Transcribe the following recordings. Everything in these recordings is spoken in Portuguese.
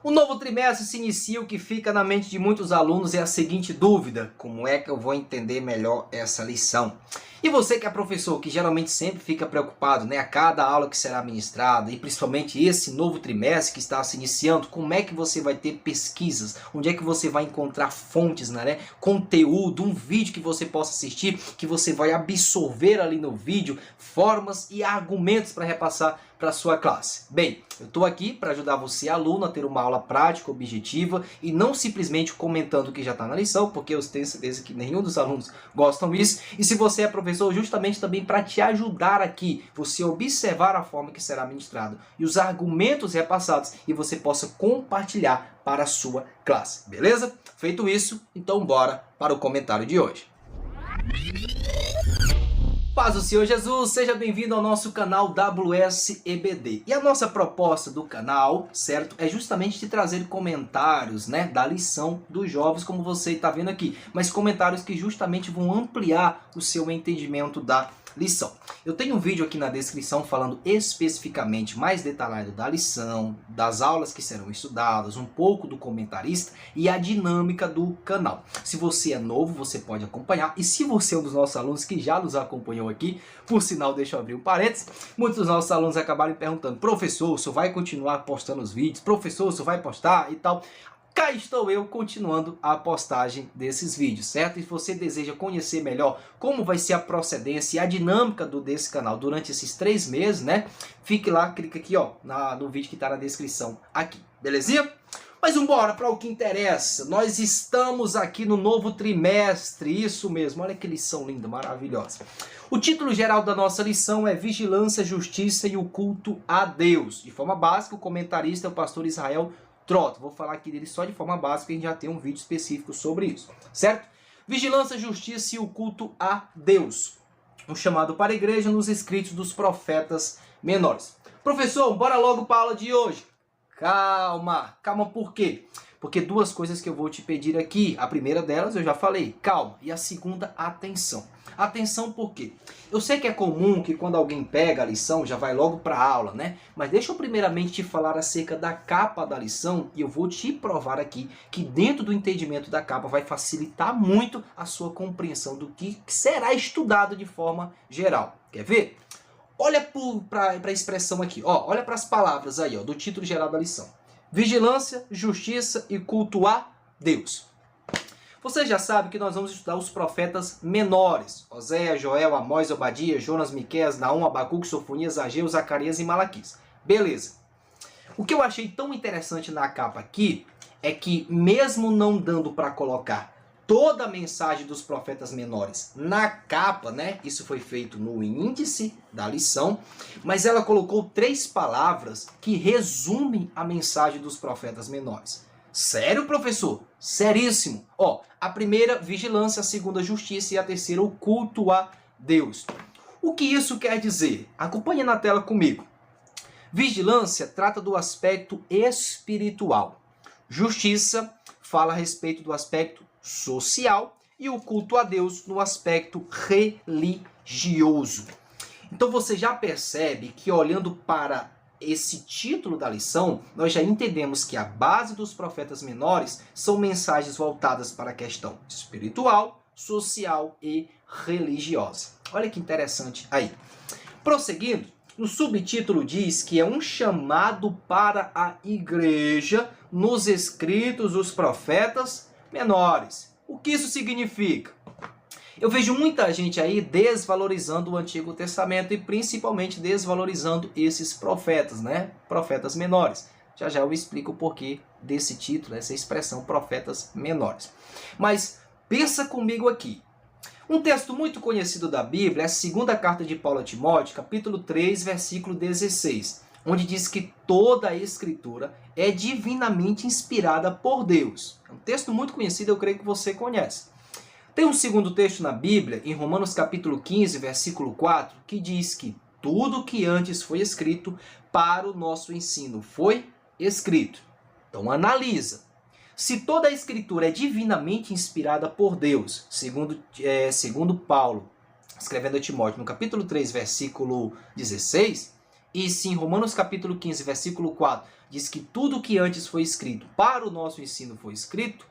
O novo trimestre se inicia, o que fica na mente de muitos alunos é a seguinte dúvida: como é que eu vou entender melhor essa lição? E você que é professor, que geralmente sempre fica preocupado, né, a cada aula que será ministrada, e principalmente esse novo trimestre que está se iniciando, como é que você vai ter pesquisas? Onde é que você vai encontrar fontes, né, conteúdo, um vídeo que você possa assistir, que você vai absorver ali no vídeo, formas e argumentos para repassar para a sua classe? Bem, eu estou aqui para ajudar você, aluno, a ter uma aula prática, objetiva e não simplesmente comentando o que já está na lição, porque eu tenho certeza que nenhum dos alunos gostam disso. E se você é professor, justamente também para te ajudar aqui, você observar a forma que será ministrado e os argumentos repassados e você possa compartilhar para a sua classe, beleza? Feito isso, então bora para o comentário de hoje. Paz do Senhor Jesus, seja bem-vindo ao nosso canal WSEBD. E a nossa proposta do canal, certo, é justamente te trazer comentários, né, da lição dos jovens, como você está vendo aqui, mas comentários que justamente vão ampliar o seu entendimento da lição. Eu tenho um vídeo aqui na descrição falando especificamente mais detalhado da lição, das aulas que serão estudadas, um pouco do comentarista e a dinâmica do canal. Se você é novo, você pode acompanhar, e se você é um dos nossos alunos que já nos acompanhou aqui, por sinal, deixa eu abrir um parênteses, muitos dos nossos alunos acabaram me perguntando: professor, o senhor vai continuar postando os vídeos? Professor, o senhor vai postar e tal? Cá estou eu continuando a postagem desses vídeos, certo? E se você deseja conhecer melhor como vai ser a procedência e a dinâmica desse canal durante esses 3 meses, né? Fique lá, clica aqui, ó, no vídeo que está na descrição aqui, belezinha? Mas vamos embora para o que interessa. Nós estamos aqui no novo trimestre, isso mesmo, olha que lição linda, maravilhosa. O título geral da nossa lição é Vigilância, Justiça e o Culto a Deus. De forma básica, o comentarista é o pastor Israel Trota. Vou falar aqui dele só de forma básica, a gente já tem um vídeo específico sobre isso, certo? Vigilância, justiça e o culto a Deus. Um chamado para a igreja nos escritos dos profetas menores. Professor, bora logo para a aula de hoje. Calma, calma, por quê? Porque 2 coisas que eu vou te pedir aqui. A primeira delas eu já falei, calma. E a segunda, atenção. Atenção por quê? Eu sei que é comum que quando alguém pega a lição já vai logo para a aula, né? Mas deixa eu primeiramente te falar acerca da capa da lição e eu vou te provar aqui que dentro do entendimento da capa vai facilitar muito a sua compreensão do que será estudado de forma geral. Quer ver? Olha para a expressão aqui, ó, olha para as palavras aí, ó, do título geral da lição. Vigilância, justiça e culto a Deus. Você já sabe que nós vamos estudar os profetas menores. Oséias, Joel, Amós, Obadias, Jonas, Miqueias, Naum, Abacuque, Sofonias, Ageu, Zacarias e Malaquias. Beleza. O que eu achei tão interessante na capa aqui é que mesmo não dando para colocar toda a mensagem dos profetas menores na capa, né? Isso foi feito no índice da lição, mas ela colocou 3 palavras que resumem a mensagem dos profetas menores. Sério, professor? Seríssimo. Ó, a primeira, vigilância, a segunda, justiça e a terceira, o culto a Deus. O que isso quer dizer? Acompanhe na tela comigo. Vigilância trata do aspecto espiritual. Justiça fala a respeito do aspecto social e o culto a Deus no aspecto religioso. Então você já percebe que olhando para esse título da lição, nós já entendemos que a base dos profetas menores são mensagens voltadas para a questão espiritual, social e religiosa. Olha que interessante aí. Prosseguindo, no subtítulo diz que é um chamado para a igreja nos escritos dos profetas menores. O que isso significa? Eu vejo muita gente aí desvalorizando o Antigo Testamento e principalmente desvalorizando esses profetas, né? Profetas menores. Já já eu explico o porquê desse título, essa expressão profetas menores. Mas pensa comigo aqui. Um texto muito conhecido da Bíblia é a segunda carta de Paulo a Timóteo, capítulo 3, versículo 16, onde diz que toda a Escritura é divinamente inspirada por Deus. É um texto muito conhecido, eu creio que você conhece. Tem um segundo texto na Bíblia, em Romanos capítulo 15, versículo 4, que diz que tudo que antes foi escrito para o nosso ensino foi escrito. Então analisa. Se toda a Escritura é divinamente inspirada por Deus, segundo Paulo, escrevendo a Timóteo, no capítulo 3, versículo 16, e sim Romanos capítulo 15, versículo 4, diz que tudo que antes foi escrito para o nosso ensino foi escrito,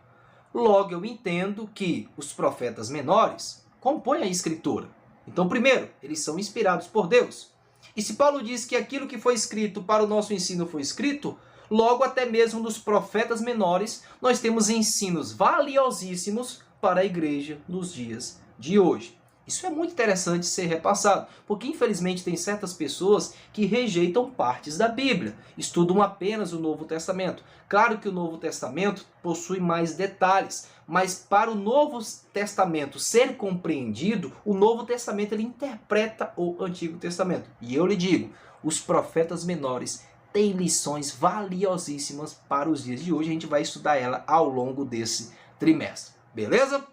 logo eu entendo que os profetas menores compõem a escritura. Então, primeiro, eles são inspirados por Deus. E se Paulo diz que aquilo que foi escrito para o nosso ensino foi escrito, logo até mesmo dos profetas menores, nós temos ensinos valiosíssimos para a igreja nos dias de hoje. Isso é muito interessante ser repassado, porque infelizmente tem certas pessoas que rejeitam partes da Bíblia, estudam apenas o Novo Testamento. Claro que o Novo Testamento possui mais detalhes, mas para o Novo Testamento ser compreendido, o Novo Testamento ele interpreta o Antigo Testamento. E eu lhe digo, os profetas menores têm lições valiosíssimas para os dias de hoje, a gente vai estudar ela ao longo desse trimestre, beleza?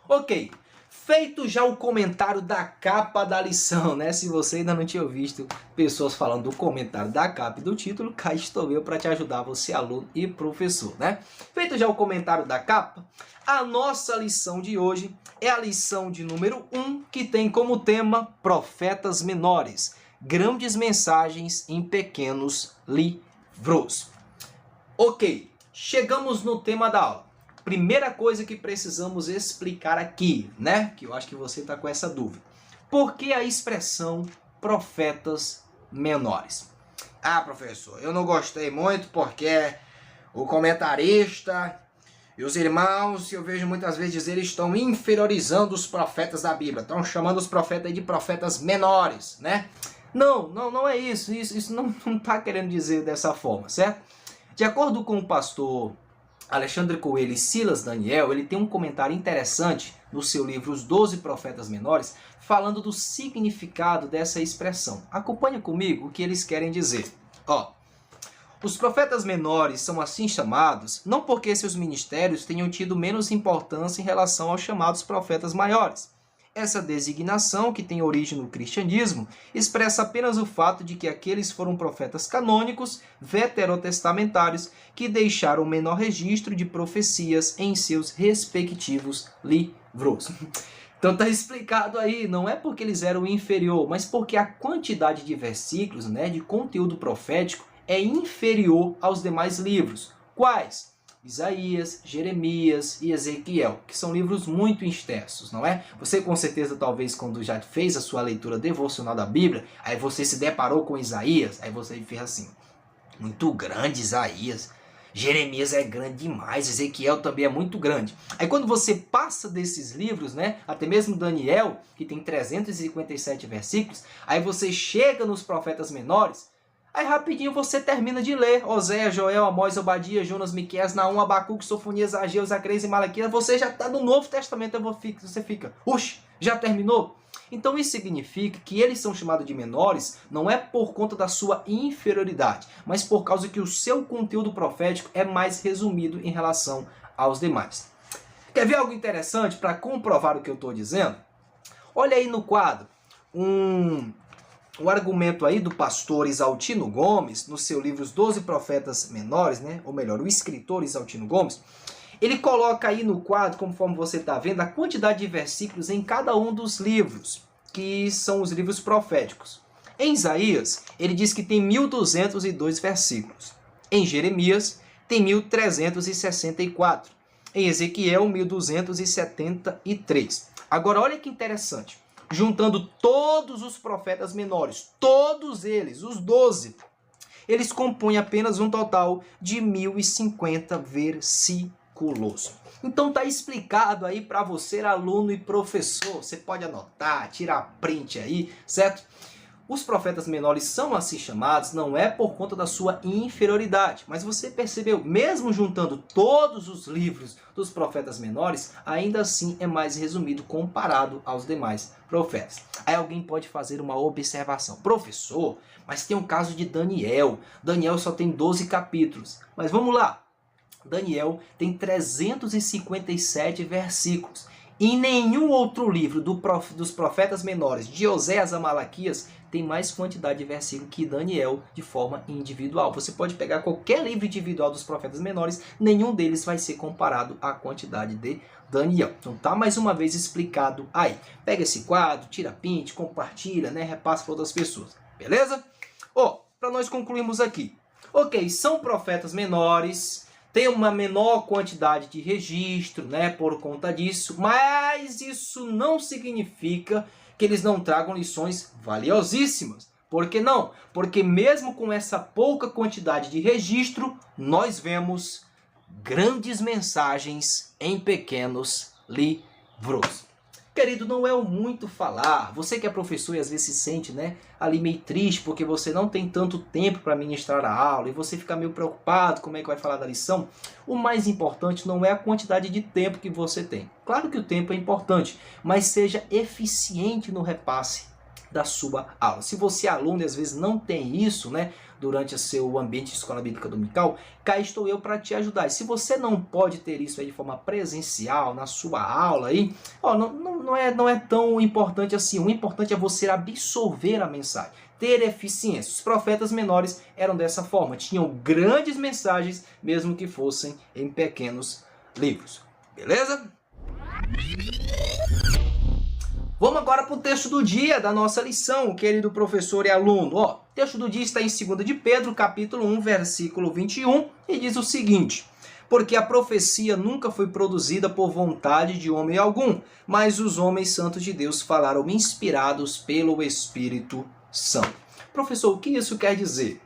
Ok. Feito já o comentário da capa da lição, né? Se você ainda não tinha visto pessoas falando do comentário da capa e do título, cá estou eu para te ajudar, você aluno e professor, né? Feito já o comentário da capa, a nossa lição de hoje é a lição de número 1, que tem como tema Profetas Menores, grandes mensagens em pequenos livros. Ok, chegamos no tema da aula. Primeira coisa que precisamos explicar aqui, né? Que eu acho que você está com essa dúvida. Por que a expressão profetas menores? Ah, professor, eu não gostei muito porque o comentarista e os irmãos, eu vejo muitas vezes dizer, eles estão inferiorizando os profetas da Bíblia. Estão chamando os profetas de profetas menores, né? Não é isso. Isso não está querendo dizer dessa forma, certo? De acordo com o pastor Alexandre Coelho e Silas Daniel, ele tem um comentário interessante no seu livro Os 12 Profetas Menores, falando do significado dessa expressão. Acompanha comigo o que eles querem dizer. Os profetas menores são assim chamados, não porque seus ministérios tenham tido menos importância em relação aos chamados profetas maiores. Essa designação, que tem origem no cristianismo, expressa apenas o fato de que aqueles foram profetas canônicos, veterotestamentários, que deixaram menor registro de profecias em seus respectivos livros. Então está explicado aí, não é porque eles eram inferior, mas porque a quantidade de versículos, né, de conteúdo profético, é inferior aos demais livros. Quais? Isaías, Jeremias e Ezequiel, que são livros muito extensos, não é? Você com certeza, talvez, quando já fez a sua leitura devocional da Bíblia, aí você se deparou com Isaías, aí você fez assim, muito grande Isaías, Jeremias é grande demais, Ezequiel também é muito grande. Aí quando você passa desses livros, né, até mesmo Daniel, que tem 357 versículos, aí você chega nos profetas menores, aí rapidinho você termina de ler Oséias, Joel, Amós, Obadias, Jonas, Miqueias, Naum, Abacuque, Sofonias, Ageu, Zacarias e Malaquias. Você já está no Novo Testamento, você fica, oxe, já terminou? Então isso significa que eles são chamados de menores não é por conta da sua inferioridade, mas por causa que o seu conteúdo profético é mais resumido em relação aos demais. Quer ver algo interessante para comprovar o que eu estou dizendo? Olha aí no quadro o argumento aí do pastor Isaltino Gomes, no seu livro Os 12 Profetas Menores, né? Ou melhor, o escritor Isaltino Gomes, ele coloca aí no quadro, conforme você está vendo, a quantidade de versículos em cada um dos livros, que são os livros proféticos. Em Isaías, ele diz que tem 1.202 versículos. Em Jeremias, tem 1.364. Em Ezequiel, 1.273. Agora, olha que interessante. Juntando todos os profetas menores, todos eles, os 12, eles compõem apenas um total de 1.050 versículos. Então está explicado aí para você, aluno e professor. Você pode anotar, tirar print aí, certo? Os profetas menores são assim chamados, não é por conta da sua inferioridade. Mas você percebeu, mesmo juntando todos os livros dos profetas menores, ainda assim é mais resumido comparado aos demais profetas. Aí alguém pode fazer uma observação. Professor, mas tem o caso de Daniel. Daniel só tem 12 capítulos. Mas vamos lá. Daniel tem 357 versículos. Em nenhum outro livro dos profetas menores, de Oséias a Malaquias, tem mais quantidade de versículo que Daniel de forma individual. Você pode pegar qualquer livro individual dos profetas menores, nenhum deles vai ser comparado à quantidade de Daniel. Então tá mais uma vez explicado aí. Pega esse quadro, tira print, compartilha, né, repassa para outras pessoas. Beleza? Para nós concluirmos aqui. Ok, são profetas menores, tem uma menor quantidade de registro, né, por conta disso, mas isso não significa que eles não tragam lições valiosíssimas. Por que não? Porque mesmo com essa pouca quantidade de registro, nós vemos grandes mensagens em pequenos livros. Querido, não é o muito falar. Você que é professor e às vezes se sente, né, ali meio triste porque você não tem tanto tempo para ministrar a aula e você fica meio preocupado como é que vai falar da lição. O mais importante não é a quantidade de tempo que você tem. Claro que o tempo é importante, mas seja eficiente no repasse da sua aula. Se você é aluno e às vezes não tem isso, né, durante o seu ambiente de escola bíblica dominical, cá estou eu para te ajudar. E se você não pode ter isso aí de forma presencial na sua aula aí, não é tão importante assim. O importante é você absorver a mensagem, ter eficiência. Os profetas menores eram dessa forma, tinham grandes mensagens, mesmo que fossem em pequenos livros. Beleza? Vamos agora para o texto do dia da nossa lição, querido professor e aluno. O texto do dia está em 2 de Pedro, capítulo 1, versículo 21, e diz o seguinte: porque a profecia nunca foi produzida por vontade de homem algum, mas os homens santos de Deus falaram inspirados pelo Espírito Santo. Professor, o que isso quer dizer?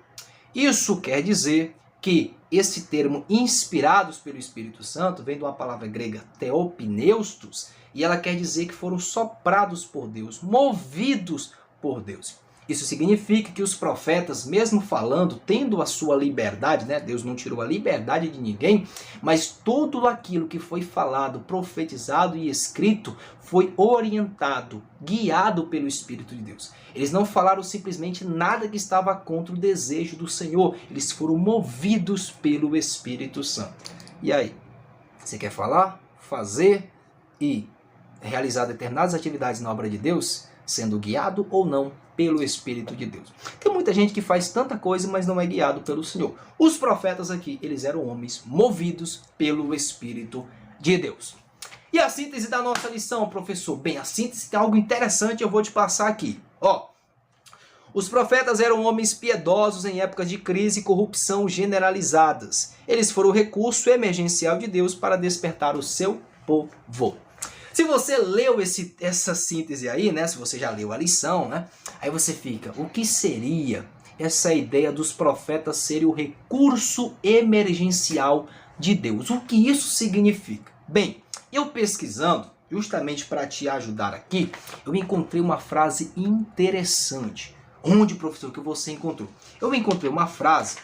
Isso quer dizer que esse termo inspirados pelo Espírito Santo vem de uma palavra grega theopneustos, e ela quer dizer que foram soprados por Deus, movidos por Deus. Isso significa que os profetas, mesmo falando, tendo a sua liberdade, né? Deus não tirou a liberdade de ninguém, mas tudo aquilo que foi falado, profetizado e escrito foi orientado, guiado pelo Espírito de Deus. Eles não falaram simplesmente nada que estava contra o desejo do Senhor, eles foram movidos pelo Espírito Santo. E aí, você quer falar, fazer e realizar determinadas atividades na obra de Deus, sendo guiado ou não pelo Espírito de Deus? Tem muita gente que faz tanta coisa, mas não é guiado pelo Senhor. Os profetas aqui, eles eram homens movidos pelo Espírito de Deus. E a síntese da nossa lição, professor? Bem, a síntese tem algo interessante, eu vou te passar aqui. Os profetas eram homens piedosos em épocas de crise e corrupção generalizadas. Eles foram o recurso emergencial de Deus para despertar o seu povo. Se você leu essa síntese aí, né? Se você já leu a lição, né? Aí você fica, o que seria essa ideia dos profetas serem o recurso emergencial de Deus? O que isso significa? Bem, eu pesquisando, justamente para te ajudar aqui, eu encontrei uma frase interessante. Onde, professor, que você encontrou? Eu encontrei uma frase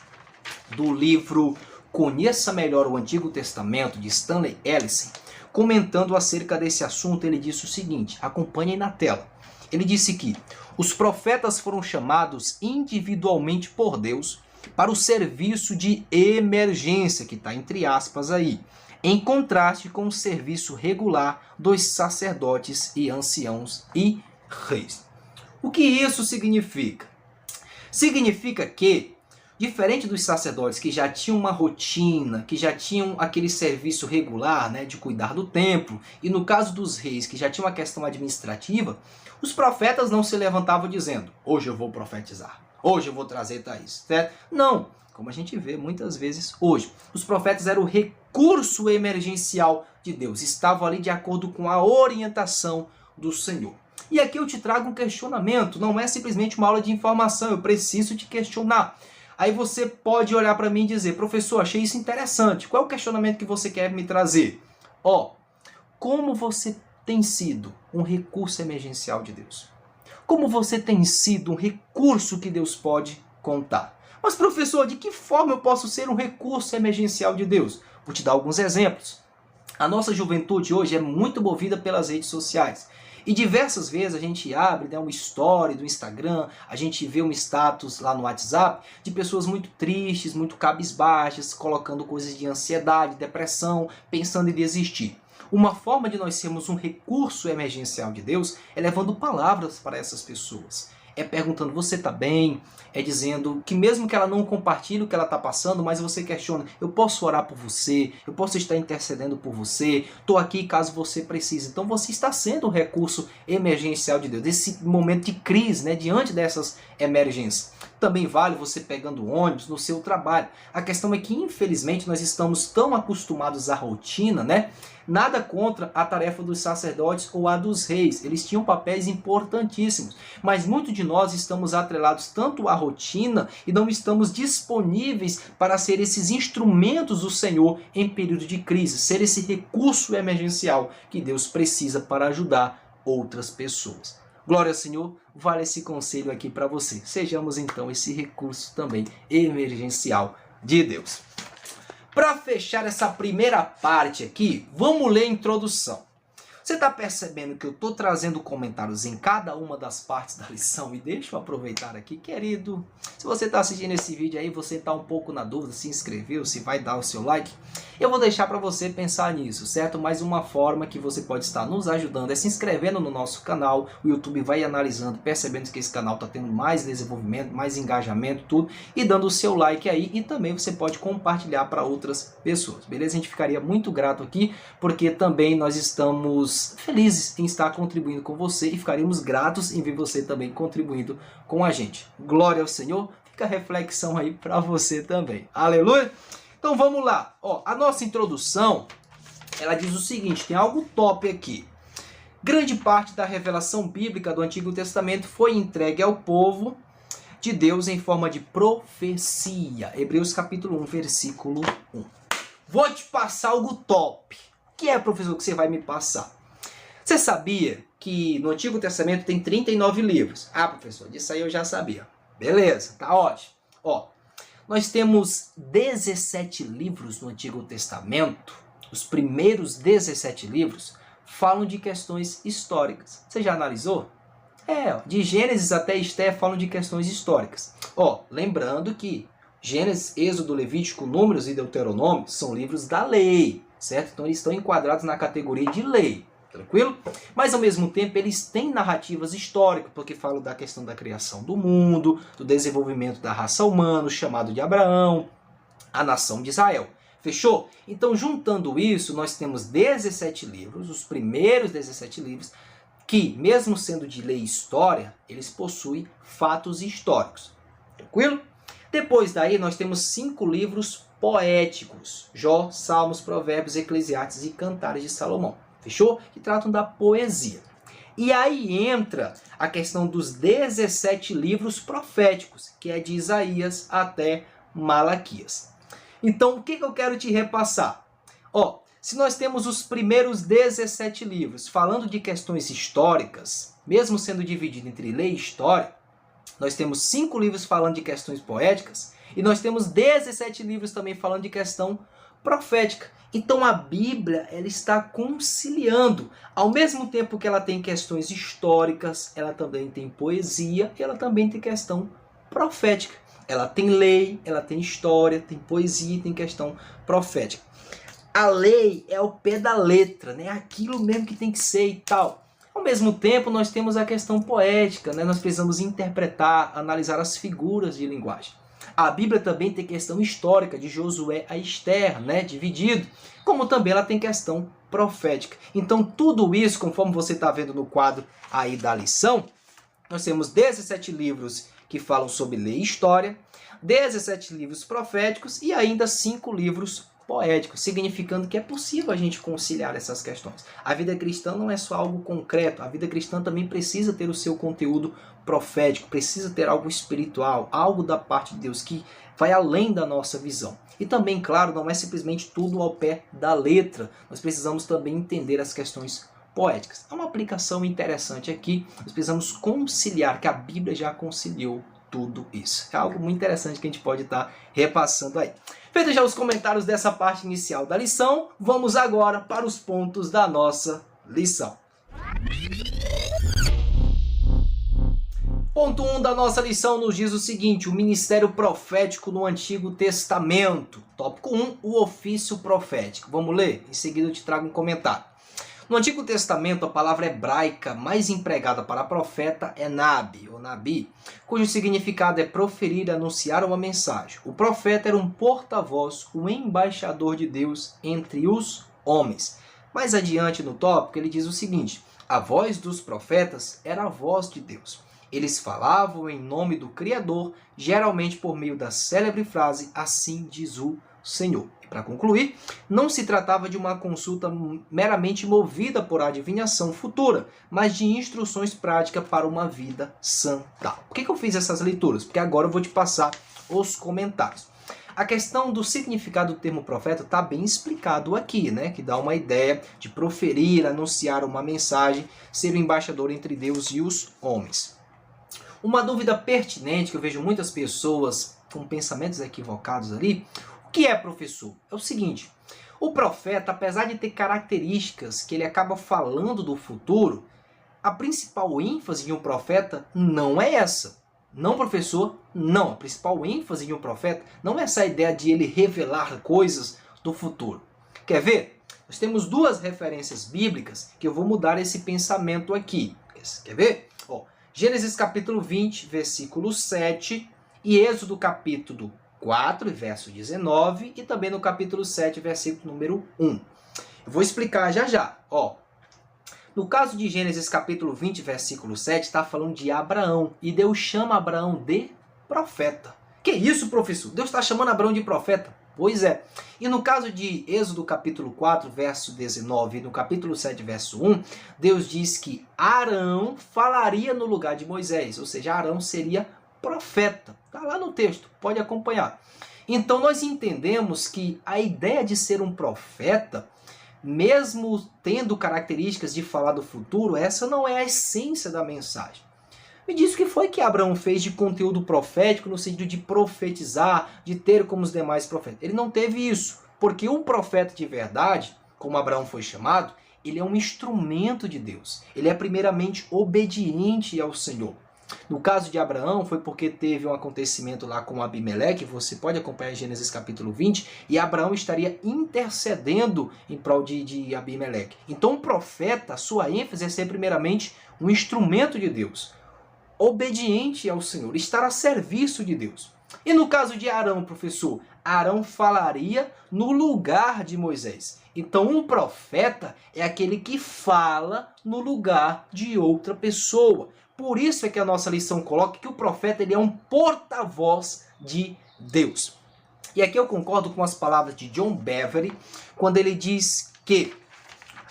do livro Conheça Melhor o Antigo Testamento, de Stanley Ellison. Comentando acerca desse assunto, ele disse o seguinte, acompanhem na tela. Ele disse que os profetas foram chamados individualmente por Deus para o serviço de emergência, que está entre aspas aí, em contraste com o serviço regular dos sacerdotes e anciãos e reis. O que isso significa? Significa que, diferente dos sacerdotes que já tinham uma rotina, que já tinham aquele serviço regular, né, de cuidar do templo, e no caso dos reis que já tinham a questão administrativa, os profetas não se levantavam dizendo, hoje eu vou profetizar, hoje eu vou trazer Thaís, certo? Não, como a gente vê muitas vezes hoje. Os profetas eram o recurso emergencial de Deus, estavam ali de acordo com a orientação do Senhor. E aqui eu te trago um questionamento, não é simplesmente uma aula de informação, eu preciso te questionar. Aí você pode olhar para mim e dizer, professor, achei isso interessante. Qual é o questionamento que você quer me trazer? Como você tem sido um recurso emergencial de Deus? Como você tem sido um recurso que Deus pode contar? Mas, professor, de que forma eu posso ser um recurso emergencial de Deus? Vou te dar alguns exemplos. A nossa juventude hoje é muito movida pelas redes sociais. E diversas vezes a gente abre, né, um story do Instagram, a gente vê um status lá no WhatsApp de pessoas muito tristes, muito cabisbaixas, colocando coisas de ansiedade, depressão, pensando em desistir. Uma forma de nós sermos um recurso emergencial de Deus é levando palavras para essas pessoas. É perguntando, você está bem? É dizendo que mesmo que ela não compartilhe o que ela está passando, mas você questiona, eu posso orar por você, eu posso estar intercedendo por você, estou aqui caso você precise. Então você está sendo um recurso emergencial de Deus, desse momento de crise, né, diante dessas emergências. Também vale você pegando ônibus no seu trabalho. A questão é que, infelizmente, nós estamos tão acostumados à rotina, né? Nada contra a tarefa dos sacerdotes ou a dos reis. Eles tinham papéis importantíssimos. Mas muitos de nós estamos atrelados tanto à rotina e não estamos disponíveis para ser esses instrumentos do Senhor em período de crise. Ser esse recurso emergencial que Deus precisa para ajudar outras pessoas. Glória ao Senhor, vale esse conselho aqui para você. Sejamos então esse recurso também emergencial de Deus. Para fechar essa primeira parte aqui, vamos ler a introdução. Você está percebendo que eu estou trazendo comentários em cada uma das partes da lição? E deixa eu aproveitar aqui, querido. Se você está assistindo esse vídeo aí, você está um pouco na dúvida se inscreveu, se vai dar o seu like, eu vou deixar para você pensar nisso, certo? Mas uma forma que você pode estar nos ajudando é se inscrevendo no nosso canal. O YouTube vai analisando, percebendo que esse canal está tendo mais desenvolvimento, mais engajamento, tudo, e dando o seu like aí. E também você pode compartilhar para outras pessoas, beleza? A gente ficaria muito grato aqui, porque também nós estamos felizes em estar contribuindo com você e ficaríamos gratos em ver você também contribuindo com a gente. Glória ao Senhor. Fica a reflexão aí para você também. Aleluia! Então vamos lá. Ó, a nossa introdução, ela diz o seguinte, tem algo top aqui. Grande parte da revelação bíblica do Antigo Testamento foi entregue ao povo de Deus em forma de profecia. Hebreus capítulo 1, versículo 1. Vou te passar algo top. O que é, professor, que você vai me passar? Você sabia que no Antigo Testamento tem 39 livros? Ah, professor, disso aí eu já sabia. Beleza, tá ótimo. Ó, nós temos 17 livros no Antigo Testamento. Os primeiros 17 livros falam de questões históricas. Você já analisou? De Gênesis até Esté falam de questões históricas. Ó, lembrando que Gênesis, Êxodo, Levítico, Números e Deuteronômio são livros da lei, certo? Então eles estão enquadrados na categoria de lei. Tranquilo? Mas ao mesmo tempo eles têm narrativas históricas, porque falam da questão da criação do mundo, do desenvolvimento da raça humana, o chamado de Abraão, a nação de Israel. Fechou? Então, juntando isso, nós temos 17 livros, os primeiros 17 livros, que, mesmo sendo de lei e história, eles possuem fatos históricos. Tranquilo? Depois daí, nós temos 5 livros poéticos: Jó, Salmos, Provérbios, Eclesiastes e Cantares de Salomão. Fechou? Que tratam da poesia. E aí entra a questão dos 17 livros proféticos, que é de Isaías até Malaquias. Então, o que eu quero te repassar? Ó, se nós temos os primeiros 17 livros falando de questões históricas, mesmo sendo dividido entre lei e história, nós temos 5 livros falando de questões poéticas e nós temos 17 livros também falando de questão profética. Então a Bíblia, ela está conciliando. Ao mesmo tempo que ela tem questões históricas, ela também tem poesia e ela também tem questão profética. Ela tem lei, ela tem história, tem poesia e tem questão profética. A lei é o pé da letra, né? Aquilo mesmo que tem que ser e tal. Ao mesmo tempo, nós temos a questão poética, né? Nós precisamos interpretar, analisar as figuras de linguagem. A Bíblia também tem questão histórica, de Josué a Esther, né, dividido, como também ela tem questão profética. Então tudo isso, conforme você está vendo no quadro aí da lição, nós temos 17 livros que falam sobre lei e história, 17 livros proféticos e ainda 5 livros poéticos, significando que é possível a gente conciliar essas questões. A vida cristã não é só algo concreto, a vida cristã também precisa ter o seu conteúdo profético, precisa ter algo espiritual, algo da parte de Deus que vai além da nossa visão. E também, claro, não é simplesmente tudo ao pé da letra, nós precisamos também entender as questões poéticas. É uma aplicação interessante aqui, nós precisamos conciliar, que a Bíblia já conciliou tudo isso. É algo muito interessante que a gente pode estar repassando aí. Feito já os comentários dessa parte inicial da lição, vamos agora para os pontos da nossa lição. Ponto 1 da nossa lição nos diz o seguinte: o ministério profético no Antigo Testamento. Tópico 1, o ofício profético. Vamos ler? Em seguida eu te trago um comentário. No Antigo Testamento, a palavra hebraica mais empregada para profeta é nabi, ou nabi, cujo significado é proferir e anunciar uma mensagem. O profeta era um porta-voz, um embaixador de Deus entre os homens. Mais adiante no tópico, ele diz o seguinte: a voz dos profetas era a voz de Deus. Eles falavam em nome do Criador, geralmente por meio da célebre frase, assim diz o Senhor. Para concluir, não se tratava de uma consulta meramente movida por adivinhação futura, mas de instruções práticas para uma vida santa. Por que eu fiz essas leituras? Porque agora eu vou te passar os comentários. A questão do significado do termo profeta está bem explicado aqui, né? Que dá uma ideia de proferir, anunciar uma mensagem, ser o embaixador entre Deus e os homens. Uma dúvida pertinente que eu vejo muitas pessoas com pensamentos equivocados ali. O que é, professor? É o seguinte, o profeta, apesar de ter características que ele acaba falando do futuro, a principal ênfase de um profeta não é essa. Não, professor, não. A principal ênfase de um profeta não é essa ideia de ele revelar coisas do futuro. Quer ver? Nós temos duas referências bíblicas que eu vou mudar esse pensamento aqui. Quer ver? Ó, Gênesis capítulo 20, versículo 7 e Êxodo capítulo 4, verso 19 e também no capítulo 7, versículo número 1. Eu vou explicar já já. Ó, no caso de Gênesis capítulo 20, versículo 7, está falando de Abraão. E Deus chama Abraão de profeta. Que isso, professor? Deus está chamando Abraão de profeta? Pois é. E no caso de Êxodo capítulo 4, verso 19 e no capítulo 7, verso 1, Deus diz que Arão falaria no lugar de Moisés. Ou seja, Arão seria profeta. Está lá no texto, pode acompanhar. Então nós entendemos que a ideia de ser um profeta, mesmo tendo características de falar do futuro, essa não é a essência da mensagem. Me diz o que foi que Abraão fez de conteúdo profético no sentido de profetizar, de ter como os demais profetas. Ele não teve isso, porque um profeta de verdade, como Abraão foi chamado, ele é um instrumento de Deus. Ele é primeiramente obediente ao Senhor. No caso de Abraão, foi porque teve um acontecimento lá com Abimeleque, você pode acompanhar em Gênesis capítulo 20, e Abraão estaria intercedendo em prol de Abimeleque. Então, um profeta, a sua ênfase é ser primeiramente um instrumento de Deus, obediente ao Senhor, estar a serviço de Deus. E no caso de Arão, professor, Arão falaria no lugar de Moisés. Então, um profeta é aquele que fala no lugar de outra pessoa. Por isso é que a nossa lição coloca que o profeta ele é um porta-voz de Deus. E aqui eu concordo com as palavras de John Beverly, quando ele diz que,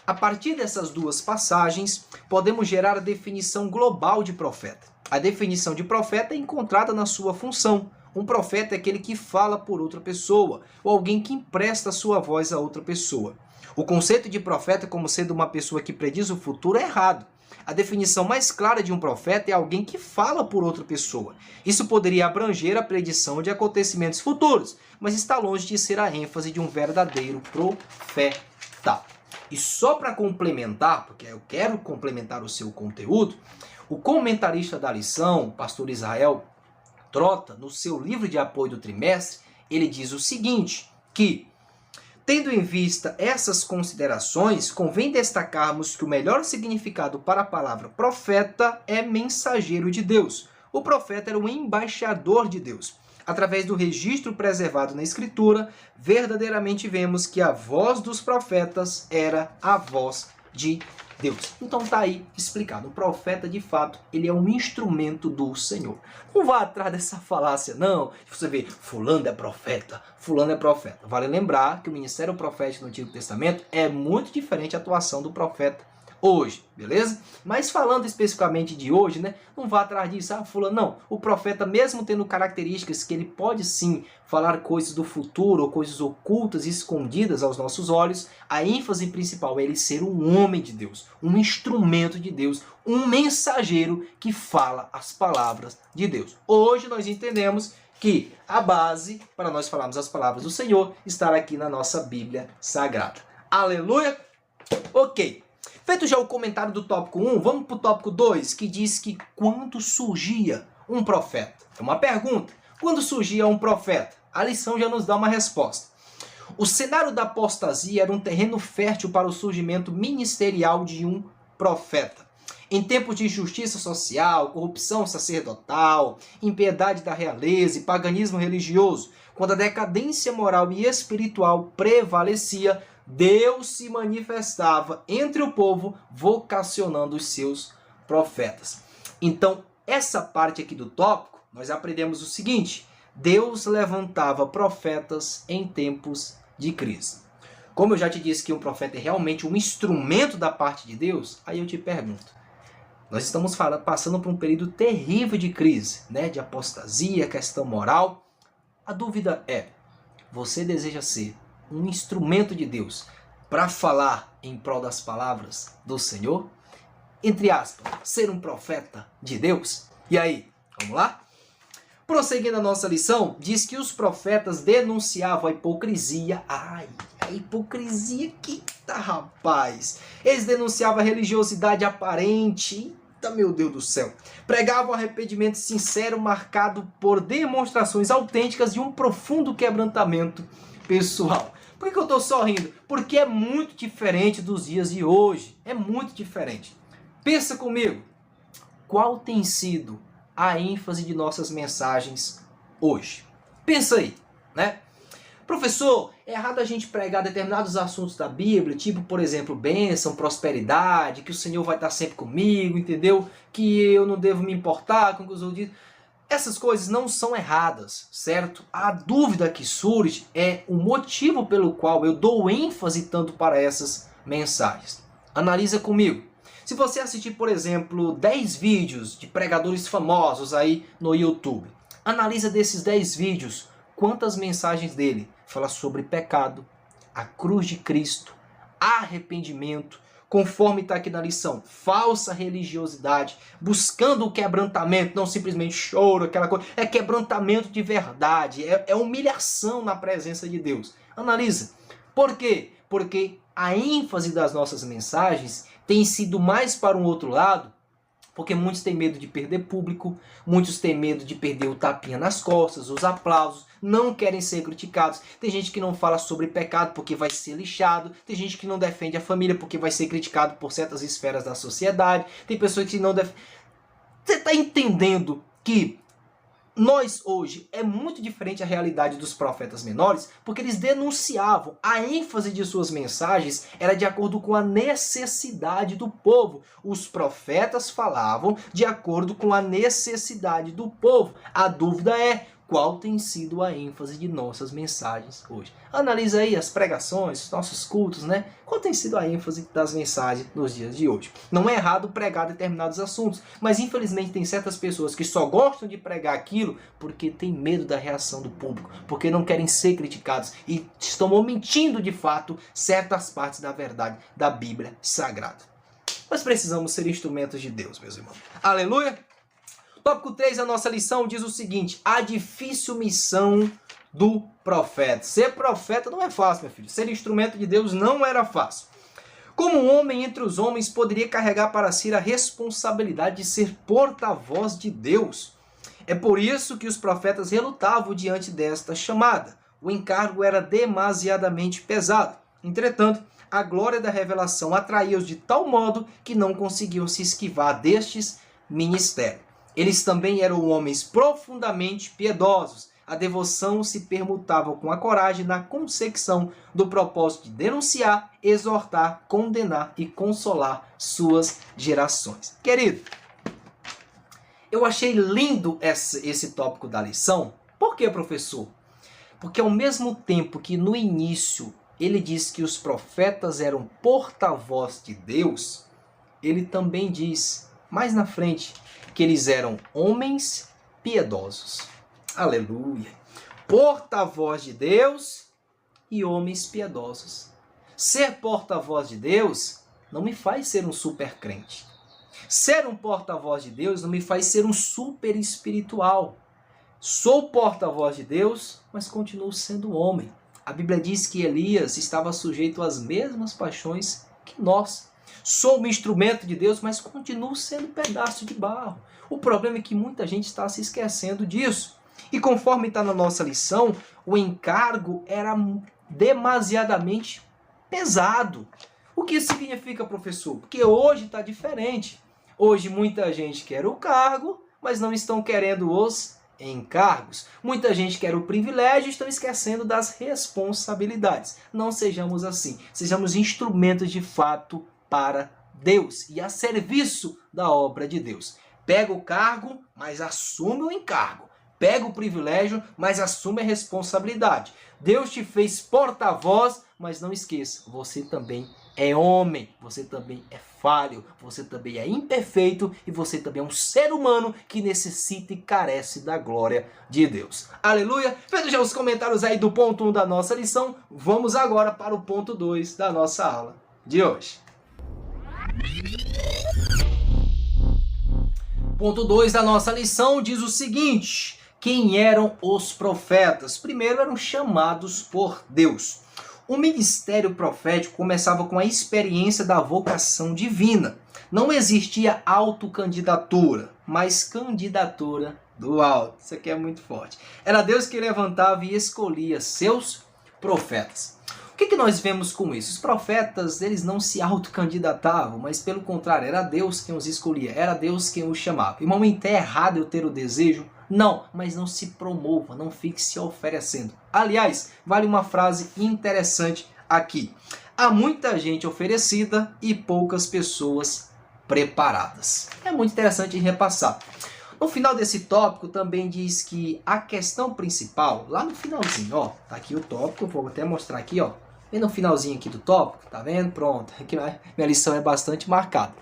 a partir dessas duas passagens, podemos gerar a definição global de profeta. A definição de profeta é encontrada na sua função. Um profeta é aquele que fala por outra pessoa, ou alguém que empresta sua voz a outra pessoa. O conceito de profeta como sendo uma pessoa que prediz o futuro é errado. A definição mais clara de um profeta é alguém que fala por outra pessoa. Isso poderia abranger a predição de acontecimentos futuros, mas está longe de ser a ênfase de um verdadeiro profeta. E só para complementar, porque eu quero complementar o seu conteúdo, o comentarista da lição, o pastor Israel Trota, no seu livro de apoio do trimestre, ele diz o seguinte, que tendo em vista essas considerações, convém destacarmos que o melhor significado para a palavra profeta é mensageiro de Deus. O profeta era um embaixador de Deus. Através do registro preservado na Escritura, verdadeiramente vemos que a voz dos profetas era a voz de Deus. Então está aí explicado. O profeta, de fato, ele é um instrumento do Senhor. Não vá atrás dessa falácia, não. Você vê, fulano é profeta, fulano é profeta. Vale lembrar que o ministério profético no Antigo Testamento é muito diferente da atuação do profeta hoje, beleza? Mas falando especificamente de hoje, né? Não vá atrás disso, fulano, não. O profeta, mesmo tendo características que ele pode sim falar coisas do futuro ou coisas ocultas e escondidas aos nossos olhos, a ênfase principal é ele ser um homem de Deus, um instrumento de Deus, um mensageiro que fala as palavras de Deus. Hoje nós entendemos que a base para nós falarmos as palavras do Senhor está aqui na nossa Bíblia Sagrada. Aleluia! Ok. Feito já o comentário do tópico 1, vamos para o tópico 2, que diz que quando surgia um profeta? É uma pergunta. Quando surgia um profeta? A lição já nos dá uma resposta. O cenário da apostasia era um terreno fértil para o surgimento ministerial de um profeta. Em tempos de injustiça social, corrupção sacerdotal, impiedade da realeza e paganismo religioso, quando a decadência moral e espiritual prevalecia, Deus se manifestava entre o povo, vocacionando os seus profetas. Então, essa parte aqui do tópico, nós aprendemos o seguinte: Deus levantava profetas em tempos de crise. Como eu já te disse que um profeta é realmente um instrumento da parte de Deus, aí eu te pergunto, nós estamos passando por um período terrível de crise, né? De apostasia, questão moral. A dúvida é, você deseja ser um instrumento de Deus para falar em prol das palavras do Senhor? Entre aspas, ser um profeta de Deus? E aí, vamos lá? Prosseguindo a nossa lição, diz que os profetas denunciavam a hipocrisia. Ai, a hipocrisia, que tá, rapaz. Eles denunciavam a religiosidade aparente. Eita, meu Deus do céu. Pregavam arrependimento sincero marcado por demonstrações autênticas de um profundo quebrantamento pessoal. Por que eu tô sorrindo? Porque é muito diferente dos dias de hoje. É muito diferente. Pensa comigo. Qual tem sido a ênfase de nossas mensagens hoje? Pensa aí, né? Professor, é errado a gente pregar determinados assuntos da Bíblia, tipo, por exemplo, bênção, prosperidade, que o Senhor vai estar sempre comigo, entendeu? Que eu não devo me importar com o que os outros dizem. Essas coisas não são erradas, certo? A dúvida que surge é o motivo pelo qual eu dou ênfase tanto para essas mensagens. Analisa comigo. Se você assistir, por exemplo, 10 vídeos de pregadores famosos aí no YouTube, analisa desses 10 vídeos, quantas mensagens dele falam sobre pecado, a cruz de Cristo, arrependimento, conforme está aqui na lição, falsa religiosidade, buscando o quebrantamento, não simplesmente choro, aquela coisa, é quebrantamento de verdade, é humilhação na presença de Deus. Analisa. Por quê? Porque a ênfase das nossas mensagens tem sido mais para um outro lado, porque muitos têm medo de perder público, muitos têm medo de perder o tapinha nas costas, os aplausos, não querem ser criticados. Tem gente que não fala sobre pecado porque vai ser lixado, tem gente que não defende a família porque vai ser criticado por certas esferas da sociedade, tem pessoas que não defendem. Você está entendendo que nós hoje é muito diferente a realidade dos profetas menores, porque eles denunciavam, a ênfase de suas mensagens era de acordo com a necessidade do povo. Os profetas falavam de acordo com a necessidade do povo. A dúvida é, qual tem sido a ênfase de nossas mensagens hoje? Analisa aí as pregações, nossos cultos, né? Qual tem sido a ênfase das mensagens nos dias de hoje? Não é errado pregar determinados assuntos, mas infelizmente tem certas pessoas que só gostam de pregar aquilo porque tem medo da reação do público, porque não querem ser criticados e estão omitindo de fato certas partes da verdade da Bíblia Sagrada. Nós precisamos ser instrumentos de Deus, meus irmãos. Aleluia! Tópico 3 da nossa lição diz o seguinte: a difícil missão do profeta. Ser profeta não é fácil, meu filho. Ser instrumento de Deus não era fácil. Como um homem entre os homens poderia carregar para si a responsabilidade de ser porta-voz de Deus? É por isso que os profetas relutavam diante desta chamada. O encargo era demasiadamente pesado. Entretanto, a glória da revelação atraía-os de tal modo que não conseguiam se esquivar destes ministérios. Eles também eram homens profundamente piedosos. A devoção se permutava com a coragem na consecução do propósito de denunciar, exortar, condenar e consolar suas gerações. Querido, eu achei lindo esse tópico da lição. Por quê, professor? Porque ao mesmo tempo que no início ele diz que os profetas eram porta-voz de Deus, ele também diz, mais na frente, que eles eram homens piedosos. Aleluia! Porta-voz de Deus e homens piedosos. Ser porta-voz de Deus não me faz ser um super crente. Ser um porta-voz de Deus não me faz ser um super espiritual. Sou porta-voz de Deus, mas continuo sendo homem. A Bíblia diz que Elias estava sujeito às mesmas paixões que nós. Sou um instrumento de Deus, mas continuo sendo um pedaço de barro. O problema é que muita gente está se esquecendo disso. E conforme está na nossa lição, o encargo era demasiadamente pesado. O que isso significa, professor? Porque hoje está diferente. Hoje muita gente quer o cargo, mas não estão querendo os encargos. Muita gente quer o privilégio e estão esquecendo das responsabilidades. Não sejamos assim. Sejamos instrumentos de fato para Deus e a serviço da obra de Deus. Pega o cargo, mas assume o encargo. Pega o privilégio, mas assume a responsabilidade. Deus te fez porta-voz, mas não esqueça, você também é homem, você também é falho, você também é imperfeito e você também é um ser humano que necessita e carece da glória de Deus. Aleluia! Vendo já os comentários aí do ponto 1 da nossa lição, vamos agora para o ponto 2 da nossa aula de hoje. Ponto 2 da nossa lição diz o seguinte: quem eram os profetas? Primeiro, eram chamados por Deus. O ministério profético começava com a experiência da vocação divina. Não existia autocandidatura, mas candidatura do alto. Isso aqui é muito forte. Era Deus que levantava e escolhia seus profetas. O que nós vemos com isso? Os profetas, eles não se autocandidatavam, mas pelo contrário, era Deus quem os escolhia, era Deus quem os chamava. Irmão, é errado eu ter o desejo? Não, mas não se promova, não fique se oferecendo. Aliás, vale uma frase interessante aqui. Há muita gente oferecida e poucas pessoas preparadas. É muito interessante repassar. No final desse tópico também diz que a questão principal, lá no finalzinho, ó, tá aqui o tópico, vou até mostrar aqui, ó, bem no finalzinho aqui do tópico, tá vendo? Pronto, aqui minha lição é bastante marcada.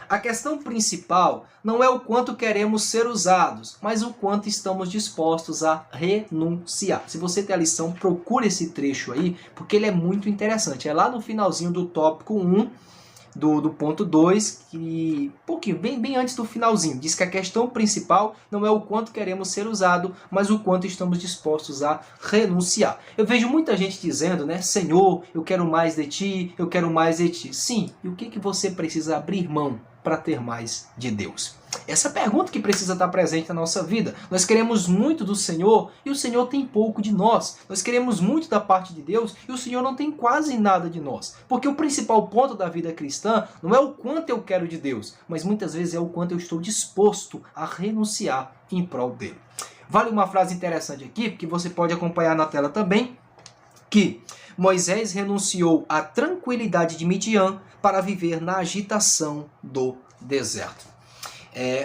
A questão principal não é o quanto queremos ser usados, mas o quanto estamos dispostos a renunciar. Se você tem a lição, procure esse trecho aí, porque ele é muito interessante. É lá no finalzinho do tópico 1, do ponto 2, que pouquinho, bem antes do finalzinho, diz que a questão principal não é o quanto queremos ser usado, mas o quanto estamos dispostos a renunciar. Eu vejo muita gente dizendo, né, Senhor, eu quero mais de ti, eu quero mais de ti. Sim, e o que você precisa abrir mão para ter mais de Deus? Essa é a pergunta que precisa estar presente na nossa vida. Nós queremos muito do Senhor e o Senhor tem pouco de nós. Nós queremos muito da parte de Deus e o Senhor não tem quase nada de nós. Porque o principal ponto da vida cristã não é o quanto eu quero de Deus, mas muitas vezes é o quanto eu estou disposto a renunciar em prol dele. Vale uma frase interessante aqui, que você pode acompanhar na tela também, que Moisés renunciou à tranquilidade de Midian para viver na agitação do deserto.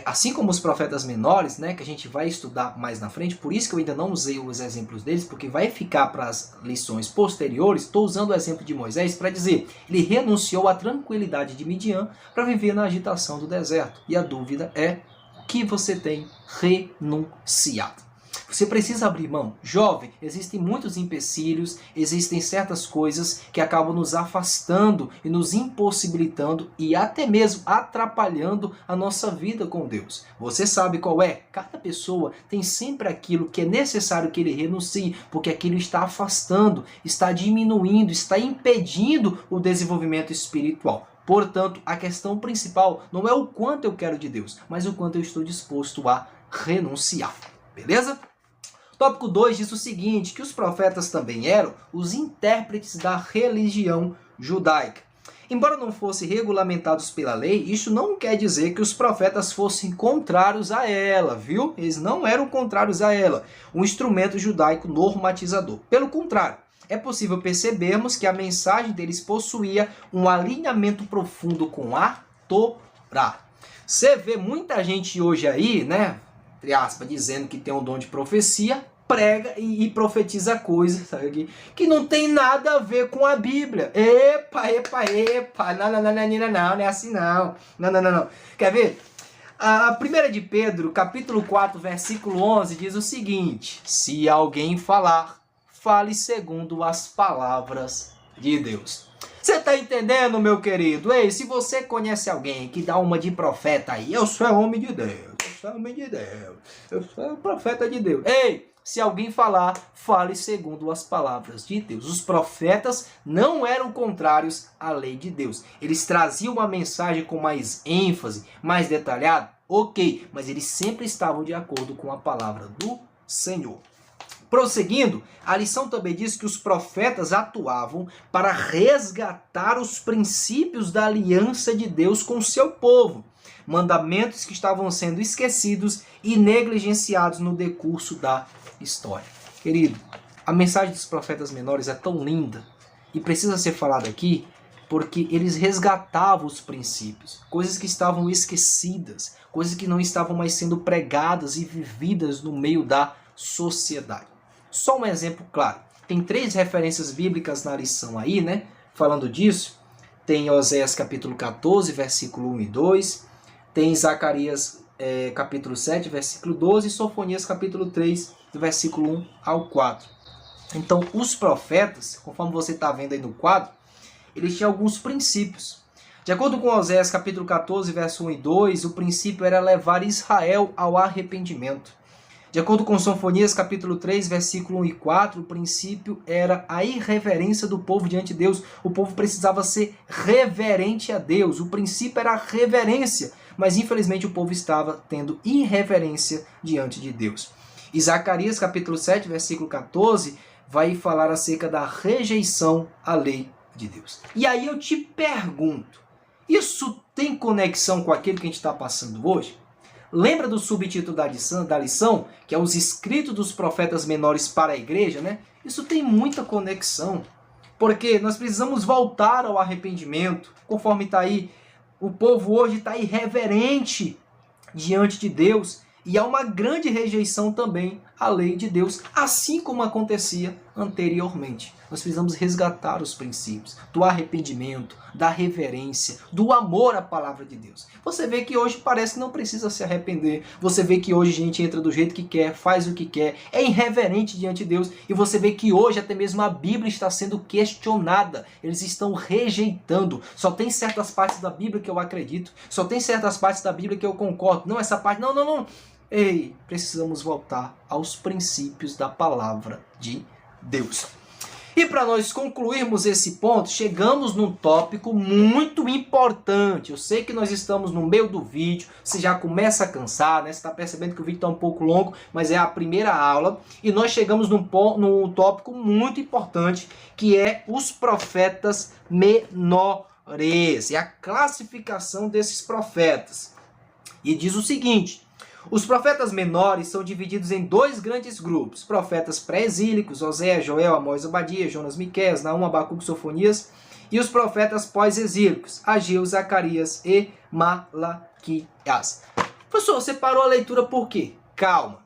Assim como os profetas menores, né, que a gente vai estudar mais na frente, por isso que eu ainda não usei os exemplos deles, porque vai ficar para as lições posteriores. Estou usando o exemplo de Moisés para dizer, ele renunciou à tranquilidade de Midian para viver na agitação do deserto. E a dúvida é, o que você tem renunciado? Você precisa abrir mão. Jovem, existem muitos empecilhos, existem certas coisas que acabam nos afastando e nos impossibilitando e até mesmo atrapalhando a nossa vida com Deus. Você sabe qual é? Cada pessoa tem sempre aquilo que é necessário que ele renuncie, porque aquilo está afastando, está diminuindo, está impedindo o desenvolvimento espiritual. Portanto, a questão principal não é o quanto eu quero de Deus, mas o quanto eu estou disposto a renunciar. Beleza? Tópico 2 diz o seguinte, que os profetas também eram os intérpretes da religião judaica. Embora não fossem regulamentados pela lei, isso não quer dizer que os profetas fossem contrários a ela, viu? Eles não eram contrários a ela, um instrumento judaico normatizador. Pelo contrário, é possível percebermos que a mensagem deles possuía um alinhamento profundo com a Torá. Você vê muita gente hoje aí, né, entre aspas, dizendo que tem um dom de profecia, prega e profetiza coisas, sabe, que não tem nada a ver com a Bíblia. Epa, não é assim não. Não. Quer ver? A 1 de Pedro, capítulo 4, versículo 11, diz o seguinte, se alguém falar, fale segundo as palavras de Deus. Você está entendendo, meu querido? Ei, se você conhece alguém que dá uma de profeta aí, eu sou homem de Deus, eu sou profeta de Deus. Ei, se alguém falar, fale segundo as palavras de Deus. Os profetas não eram contrários à lei de Deus. Eles traziam uma mensagem com mais ênfase, mais detalhada, ok, mas eles sempre estavam de acordo com a palavra do Senhor. Prosseguindo, a lição também diz que os profetas atuavam para resgatar os princípios da aliança de Deus com o seu povo, mandamentos que estavam sendo esquecidos e negligenciados no decurso da história. Querido, a mensagem dos profetas menores é tão linda e precisa ser falada aqui, porque eles resgatavam os princípios, coisas que estavam esquecidas, coisas que não estavam mais sendo pregadas e vividas no meio da sociedade. Só um exemplo claro. Tem 3 referências bíblicas na lição aí, né? Falando disso, tem Oséias capítulo 14, versículo 1 e 2, tem Zacarias capítulo 7, versículo 12, e Sofonias capítulo 3, versículo 1 ao 4. Então, os profetas, conforme você está vendo aí no quadro, eles tinham alguns princípios. De acordo com Oséias capítulo 14, verso 1 e 2, o princípio era levar Israel ao arrependimento. De acordo com Sofonias capítulo 3, versículo 1 e 4, o princípio era a irreverência do povo diante de Deus. O povo precisava ser reverente a Deus. O princípio era a reverência, mas infelizmente o povo estava tendo irreverência diante de Deus. E Zacarias capítulo 7, versículo 14, vai falar acerca da rejeição à lei de Deus. E aí eu te pergunto, isso tem conexão com aquilo que a gente está passando hoje? Lembra do subtítulo da lição, que é os escritos dos profetas menores para a igreja, né? Isso tem muita conexão, porque nós precisamos voltar ao arrependimento, conforme está aí. O povo hoje está irreverente diante de Deus, e há uma grande rejeição também à lei de Deus, assim como acontecia anteriormente. Nós precisamos resgatar os princípios do arrependimento, da reverência, do amor à palavra de Deus. Você vê que hoje parece que não precisa se arrepender. Você vê que hoje a gente entra do jeito que quer, faz o que quer, é irreverente diante de Deus. E você vê que hoje até mesmo a Bíblia está sendo questionada. Eles estão rejeitando. Só tem certas partes da Bíblia que eu acredito. Só tem certas partes da Bíblia que eu concordo. Não, essa parte, não. Ei, precisamos voltar aos princípios da palavra de Deus. E para nós concluirmos esse ponto, chegamos num tópico muito importante. Eu sei que nós estamos no meio do vídeo, você já começa a cansar, né? Você está percebendo que o vídeo está um pouco longo, mas é a primeira aula. E nós chegamos num tópico muito importante, que é os profetas menores. E a classificação desses profetas. E diz o seguinte: os profetas menores são divididos em 2 grandes grupos: profetas pré-exílicos, Oséias, Joel, Amós, Obadias, Jonas, Miqueias, Naum, Abacuque, Sofonias, e os profetas pós-exílicos, Ageu, Zacarias e Malaquias. Professor, você parou a leitura por quê? Calma.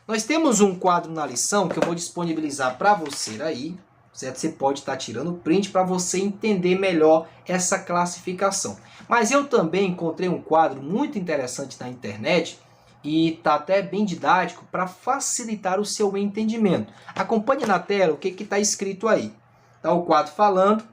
Nós temos um quadro na lição que eu vou disponibilizar para você aí, certo? Você pode estar tirando print para você entender melhor essa classificação. Mas eu também encontrei um quadro muito interessante na internet, e está até bem didático para facilitar o seu entendimento. Acompanhe na tela o que está escrito aí. Está o quadro falando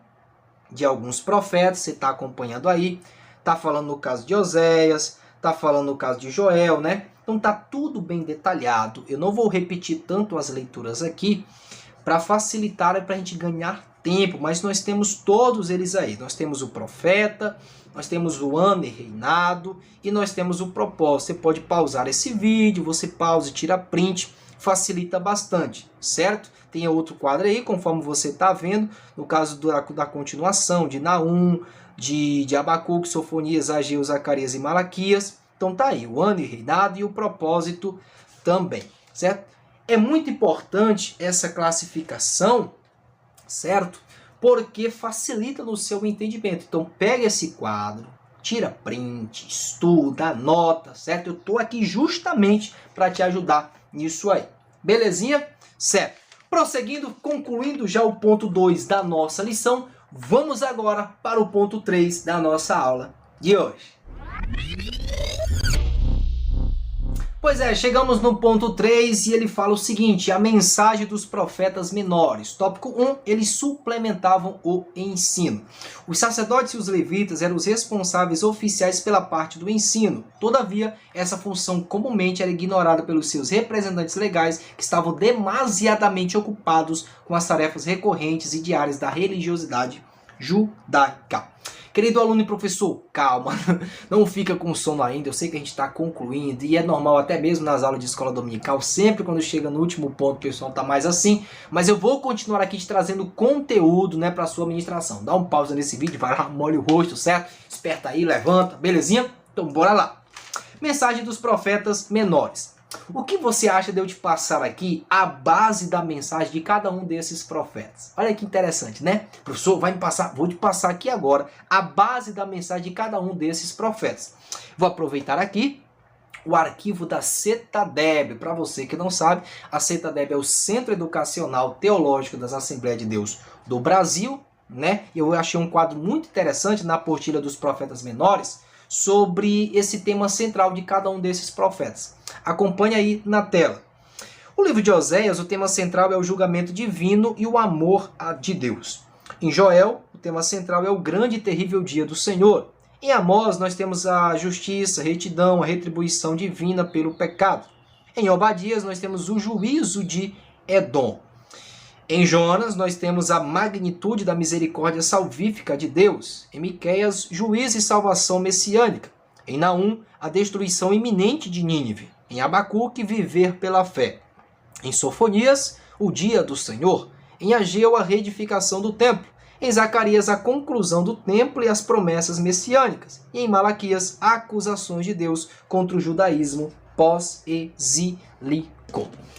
de alguns profetas, você está acompanhando aí. Está falando no caso de Oséias, está falando no caso de Joel, né? Então está tudo bem detalhado. Eu não vou repetir tanto as leituras aqui para facilitar e para a gente ganhar tempo, mas nós temos todos eles aí. Nós temos o profeta, nós temos o ano e reinado e nós temos o propósito. Você pode pausar esse vídeo, você pausa e tira print, facilita bastante, certo? Tem outro quadro aí, conforme você está vendo, no caso da continuação de Naum, de Abacuque, Sofonias, Ageu, Zacarias e Malaquias. Então tá aí, o ano e reinado e o propósito também, certo? É muito importante essa classificação, certo? Porque facilita no seu entendimento. Então pega esse quadro, tira print, estuda, anota, certo? Eu estou aqui justamente para te ajudar nisso aí. Belezinha? Certo. Prosseguindo, concluindo já o ponto 2 da nossa lição, vamos agora para o ponto 3 da nossa aula de hoje. Pois é, chegamos no ponto 3 e ele fala o seguinte: a mensagem dos profetas menores. Tópico 1, eles suplementavam o ensino. Os sacerdotes e os levitas eram os responsáveis oficiais pela parte do ensino. Todavia, essa função comumente era ignorada pelos seus representantes legais, que estavam demasiadamente ocupados com as tarefas recorrentes e diárias da religiosidade judaica. Querido aluno e professor, calma, não fica com sono ainda, eu sei que a gente está concluindo e é normal até mesmo nas aulas de escola dominical, sempre quando chega no último ponto o pessoal está mais assim, mas eu vou continuar aqui te trazendo conteúdo, né, para sua ministração. Dá um pausa nesse vídeo, vai lá, molha o rosto, certo? Esperta aí, levanta, belezinha? Então bora lá. Mensagem dos profetas menores. O que você acha de eu te passar aqui a base da mensagem de cada um desses profetas? Olha que interessante, né? Professor, vou te passar aqui agora a base da mensagem de cada um desses profetas. Vou aproveitar aqui o arquivo da CETADEB. Para você que não sabe, a CETADEB é o Centro Educacional Teológico das Assembleias de Deus do Brasil, né? Eu achei um quadro muito interessante na apostila dos profetas menores sobre esse tema central de cada um desses profetas. Acompanhe aí na tela. O livro de Oséias, o tema central é o julgamento divino e o amor de Deus. Em Joel, o tema central é o grande e terrível dia do Senhor. Em Amós, nós temos a justiça, a retidão, a retribuição divina pelo pecado. Em Obadias, nós temos o juízo de Edom. Em Jonas, nós temos a magnitude da misericórdia salvífica de Deus. Em Miqueias, juízo e salvação messiânica. Em Naum, a destruição iminente de Nínive. Em Abacuque, viver pela fé. Em Sofonias, o dia do Senhor. Em Ageu, a reedificação do templo. Em Zacarias, a conclusão do templo e as promessas messiânicas. E em Malaquias, acusações de Deus contra o judaísmo pós-exílico.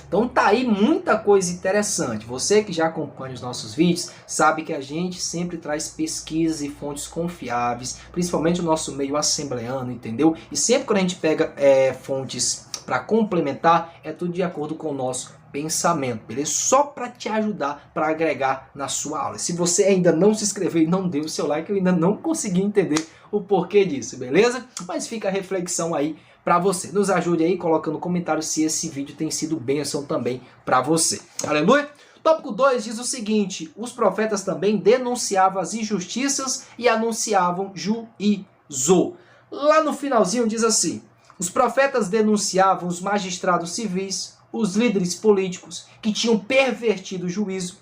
Então tá aí muita coisa interessante. Você que já acompanha os nossos vídeos sabe que a gente sempre traz pesquisas e fontes confiáveis, principalmente o nosso meio assembleano, entendeu? E sempre quando a gente pega fontes para complementar, é tudo de acordo com o nosso pensamento, beleza? Só para te ajudar, para agregar na sua aula. Se você ainda não se inscreveu e não deu o seu like, eu ainda não consegui entender o porquê disso, beleza? Mas fica a reflexão aí para você. Nos ajude aí colocando no comentário se esse vídeo tem sido bênção também para você. Aleluia! Tópico 2 diz o seguinte: os profetas também denunciavam as injustiças e anunciavam juízo. Lá no finalzinho diz assim: os profetas denunciavam os magistrados civis, os líderes políticos que tinham pervertido o juízo,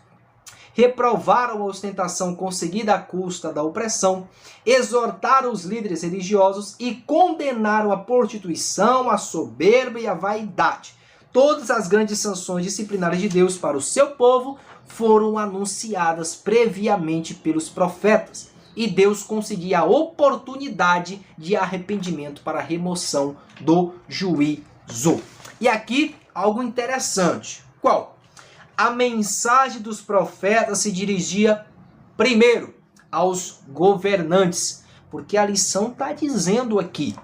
reprovaram a ostentação conseguida à custa da opressão, exortaram os líderes religiosos e condenaram a prostituição, a soberba e a vaidade. Todas as grandes sanções disciplinares de Deus para o seu povo foram anunciadas previamente pelos profetas, e Deus conseguia a oportunidade de arrependimento para a remoção do juízo. E aqui algo interessante. Qual? A mensagem dos profetas se dirigia primeiro aos governantes, porque a lição está dizendo aqui.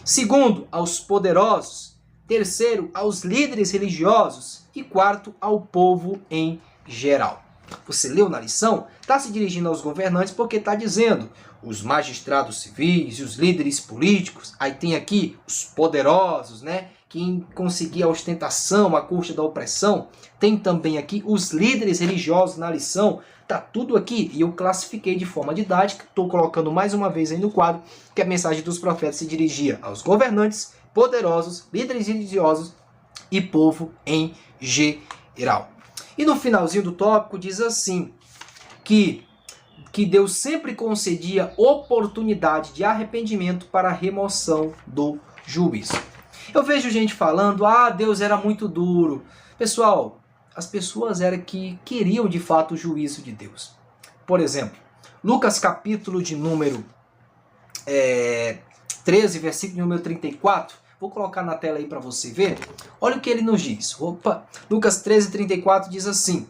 Segundo, aos poderosos. Terceiro, aos líderes religiosos. E quarto, ao povo em geral. Você leu na lição? Está se dirigindo aos governantes porque está dizendo os magistrados civis e os líderes políticos. Aí tem aqui os poderosos, né? Quem conseguia a ostentação, a custa da opressão. Tem também aqui os líderes religiosos na lição. Tá tudo aqui e eu classifiquei de forma didática. Estou colocando mais uma vez aí no quadro que a mensagem dos profetas se dirigia aos governantes, poderosos, líderes religiosos e povo em geral. E no finalzinho do tópico diz assim, que Deus sempre concedia oportunidade de arrependimento para a remoção do juízo. Eu vejo gente falando, Deus era muito duro. Pessoal, as pessoas eram que queriam de fato o juízo de Deus. Por exemplo, Lucas capítulo de número 13, versículo número 34. Vou colocar na tela aí para você ver. Olha o que ele nos diz. Lucas 13, 34 diz assim: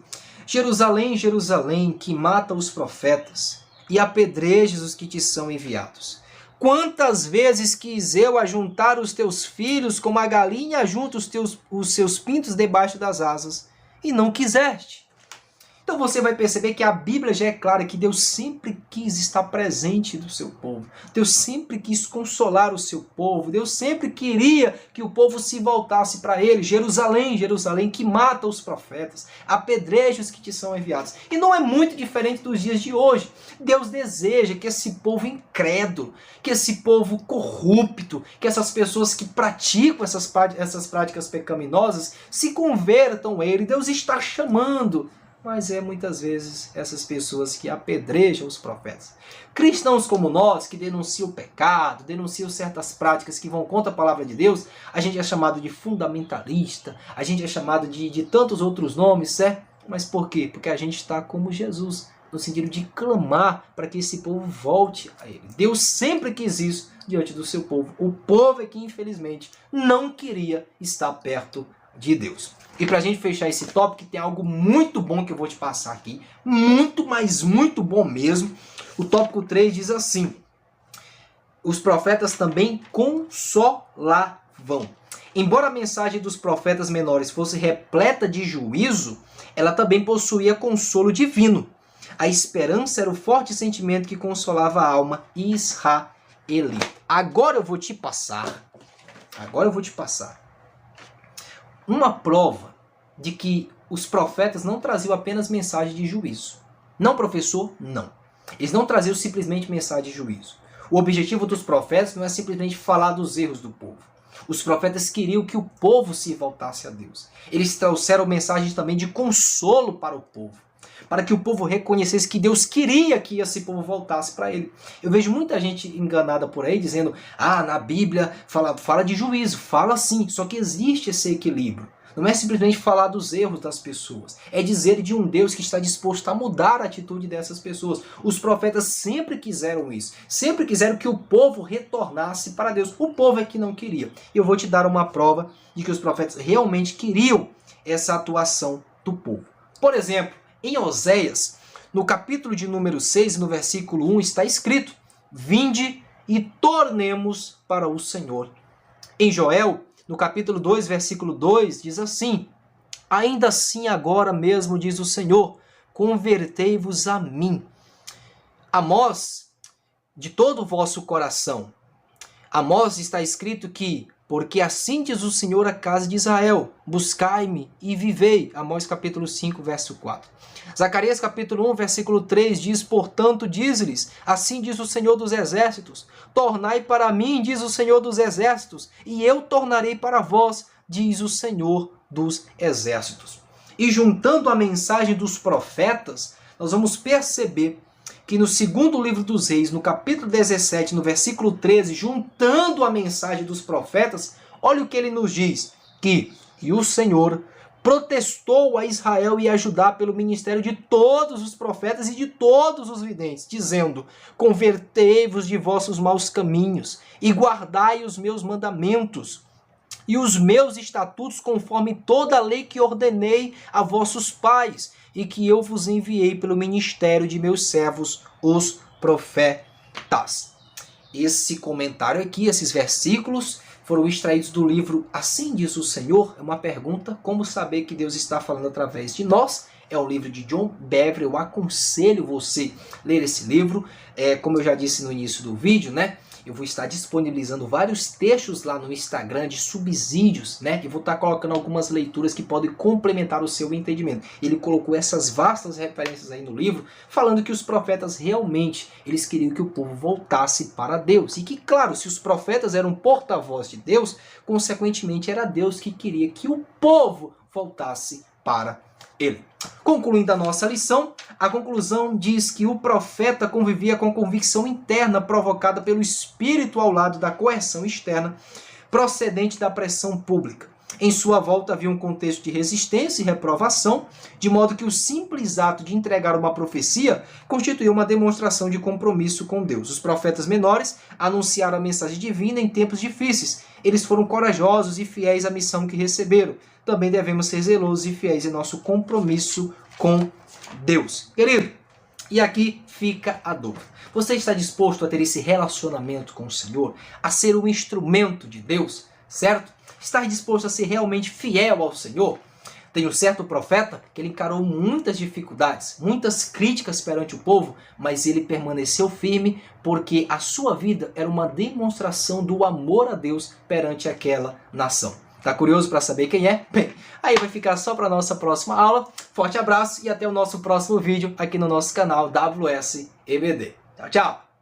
Jerusalém, Jerusalém, que mata os profetas e apedrejas os que te são enviados. Quantas vezes quis eu ajuntar os teus filhos como a galinha ajunta os seus pintos debaixo das asas, e não quiseste. Então você vai perceber que a Bíblia já é clara que Deus sempre quis estar presente do seu povo. Deus sempre quis consolar o seu povo. Deus sempre queria que o povo se voltasse para ele. Jerusalém, Jerusalém, que mata os profetas, apedreja os que te são enviados. E não é muito diferente dos dias de hoje. Deus deseja que esse povo incrédulo, que esse povo corrupto, que essas pessoas que praticam essas práticas pecaminosas se convertam a ele. Deus está chamando. Mas muitas vezes essas pessoas que apedrejam os profetas. Cristãos como nós, que denunciam o pecado, denunciam certas práticas que vão contra a palavra de Deus, a gente é chamado de fundamentalista, a gente é chamado de tantos outros nomes, certo? Mas por quê? Porque a gente está como Jesus. no sentido de clamar para que esse povo volte a ele. Deus sempre quis isso diante do seu povo. O povo é que, infelizmente, não queria estar perto de Deus. E para a gente fechar esse tópico, tem algo muito bom que eu vou te passar aqui. Muito, mas muito bom mesmo. O tópico 3 diz assim: os profetas também consolavam. Embora a mensagem dos profetas menores fosse repleta de juízo, ela também possuía consolo divino. A esperança era o forte sentimento que consolava a alma israelita. Agora eu vou te passar uma prova de que os profetas não traziam apenas mensagem de juízo. Não, professor? Não. Eles não traziam simplesmente mensagem de juízo. O objetivo dos profetas não é simplesmente falar dos erros do povo. Os profetas queriam que o povo se voltasse a Deus. Eles trouxeram mensagens também de consolo para o povo, para que o povo reconhecesse que Deus queria que esse povo voltasse para ele. Eu vejo muita gente enganada por aí dizendo: na Bíblia fala de juízo. Fala sim, só que existe esse equilíbrio. Não é simplesmente falar dos erros das pessoas. É dizer de um Deus que está disposto a mudar a atitude dessas pessoas. Os profetas sempre quiseram isso. Sempre quiseram que o povo retornasse para Deus. O povo é que não queria. Eu vou te dar uma prova de que os profetas realmente queriam essa atuação do povo. Por exemplo, em Oséias, no capítulo de número 6, no versículo 1, está escrito: vinde e tornemos para o Senhor. Em Joel, no capítulo 2, versículo 2, diz assim: ainda assim agora mesmo, diz o Senhor, convertei-vos a mim. Amós, de todo o vosso coração. Amós está escrito que: porque assim diz o Senhor à casa de Israel, buscai-me e vivei. Amós capítulo 5, verso 4. Zacarias capítulo 1, versículo 3 diz: portanto, diz-lhes, assim diz o Senhor dos Exércitos, tornai para mim, diz o Senhor dos Exércitos, e eu tornarei para vós, diz o Senhor dos Exércitos. E juntando a mensagem dos profetas, nós vamos perceber que no segundo livro dos Reis, no capítulo 17, no versículo 13, juntando a mensagem dos profetas, olha o que ele nos diz: que e o Senhor protestou a Israel e a Judá pelo ministério de todos os profetas e de todos os videntes, dizendo: convertei-vos de vossos maus caminhos e guardai os meus mandamentos e os meus estatutos conforme toda a lei que ordenei a vossos pais e que eu vos enviei pelo ministério de meus servos, os profetas. Esse comentário aqui, esses versículos, foram extraídos do livro Assim Diz o Senhor. É uma pergunta: como saber que Deus está falando através de nós? É o livro de John Bevere. Eu aconselho você a ler esse livro. Como eu já disse no início do vídeo, né? Eu vou estar disponibilizando vários textos lá no Instagram de subsídios, né? E vou estar colocando algumas leituras que podem complementar o seu entendimento. Ele colocou essas vastas referências aí no livro, falando que os profetas realmente, eles queriam que o povo voltasse para Deus. E que, claro, se os profetas eram porta-voz de Deus, consequentemente era Deus que queria que o povo voltasse para ele. Concluindo a nossa lição, a conclusão diz que o profeta convivia com convicção interna provocada pelo espírito ao lado da coerção externa procedente da pressão pública. Em sua volta havia um contexto de resistência e reprovação, de modo que o simples ato de entregar uma profecia constituiu uma demonstração de compromisso com Deus. Os profetas menores anunciaram a mensagem divina em tempos difíceis. Eles foram corajosos e fiéis à missão que receberam. Também devemos ser zelosos e fiéis em nosso compromisso com Deus. Querido, e aqui fica a dúvida: você está disposto a ter esse relacionamento com o Senhor? A ser um instrumento de Deus? Certo? Estar disposto a ser realmente fiel ao Senhor? Tem um certo profeta que ele encarou muitas dificuldades, muitas críticas perante o povo, mas ele permaneceu firme porque a sua vida era uma demonstração do amor a Deus perante aquela nação. Tá curioso para saber quem é? Bem, aí vai ficar só para a nossa próxima aula. Forte abraço e até o nosso próximo vídeo aqui no nosso canal WS EBD. Tchau, tchau!